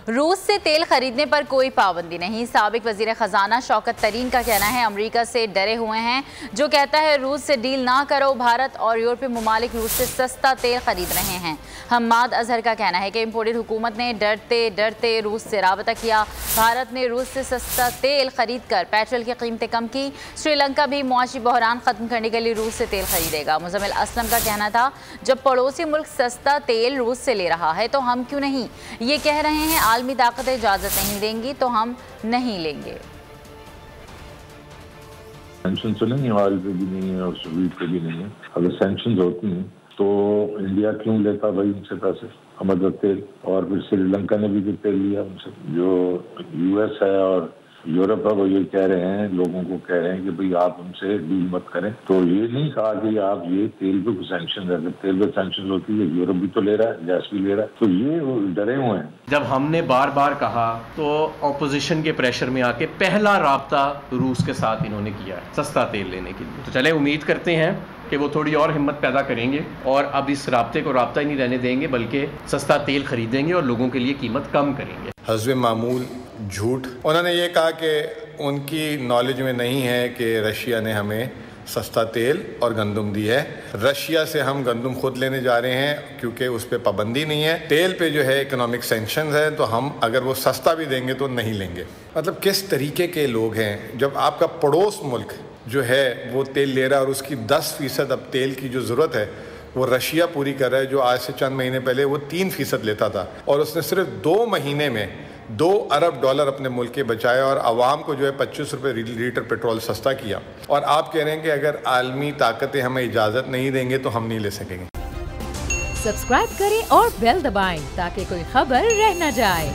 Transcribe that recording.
روس سے تیل خریدنے پر کوئی پابندی نہیں۔ سابق وزیر خزانہ شوکت ترین کا کہنا ہے امریکہ سے ڈرے ہوئے ہیں، جو کہتا ہے روس سے ڈیل نہ کرو۔ بھارت اور یورپی ممالک روس سے سستا تیل خرید رہے ہیں۔ حماد اظہر کا کہنا ہے کہ امپورٹڈ حکومت نے ڈرتے روس سے رابطہ کیا۔ بھارت نے روس سے سستا تیل خرید کر پیٹرول کی قیمتیں کم کی۔ سری لنکا بھی معاشی بحران ختم کرنے کے لیے روس سے تیل خریدے گا۔ مزمل اسلم کا کہنا تھا، جب پڑوسی ملک سستا تیل روس سے لے رہا ہے تو ہم کیوں نہیں؟ یہ کہہ رہے ہیں عالمی طاقتیں اجازت نہیں دیں گی تو ہم نہیں لیں گے۔ سینکشن تو نہیں، آئل پہ بھی نہیں ہے اور سویٹ پہ بھی نہیں ہے۔ اگر سینکشنز ہوتی ہیں تو انڈیا کیوں لیتا بھائی ان سے پیسے، مدد تیل، اور پھر سری لنکا نے بھی تیل لیا ان سے۔ جو یو ایس ہے اور یورپ ہے وہ یہ کہہ رہے ہیں، لوگوں کو کہہ رہے ہیں کہ بھئی آپ ان سے ڈیل مت کریں۔ تو یہ نہیں کہا کہ آپ یہ تیل پہ کوئی سینکشن ہے، اگر تیل پہ سینکشن ہوتی ہے، یورپ بھی تو لے رہا ہے، گیس بھی لے رہا ہے، تو یہ ڈرے ہوئے ہیں۔ جب ہم نے بار بار کہا تو اپوزیشن کے پریشر میں آ کے پہلا رابطہ روس کے ساتھ انہوں نے کیا ہے سستا تیل لینے کے لیے۔ تو چلے امید کرتے ہیں کہ وہ تھوڑی اور ہمت پیدا کریں گے اور اب اس رابطے کو رابطہ ہی نہیں رہنے دیں گے، بلکہ سستا تیل خریدیں گے اور لوگوں کے لیے قیمت کم کریں گے۔ حسب معمول جھوٹ۔ انہوں نے یہ کہا کہ ان کی نالج میں نہیں ہے کہ رشیا نے ہمیں سستا تیل اور گندم دی ہے۔ رشیا سے ہم گندم خود لینے جا رہے ہیں کیونکہ اس پہ پابندی نہیں ہے۔ تیل پہ جو ہے اکنامک سینکشنز ہے، تو ہم اگر وہ سستا بھی دیں گے تو نہیں لیں گے۔ مطلب کس طریقے کے لوگ ہیں، جب آپ کا پڑوس ملک جو ہے وہ تیل لے رہا ہے اور اس کی 10% اب تیل کی جو ضرورت ہے وہ رشیا پوری کر رہا ہے، جو آج سے چند مہینے پہلے وہ 3% لیتا تھا، اور اس نے صرف 2 مہینے میں $2 ارب اپنے ملک کے بچایا اور عوام کو جو ہے 25 روپے لیٹر پیٹرول سستا کیا۔ اور آپ کہہ رہے ہیں کہ اگر عالمی طاقتیں ہمیں اجازت نہیں دیں گے تو ہم نہیں لے سکیں گے۔ سبسکرائب کریں اور بیل دبائیں تاکہ کوئی خبر رہ نہ جائے۔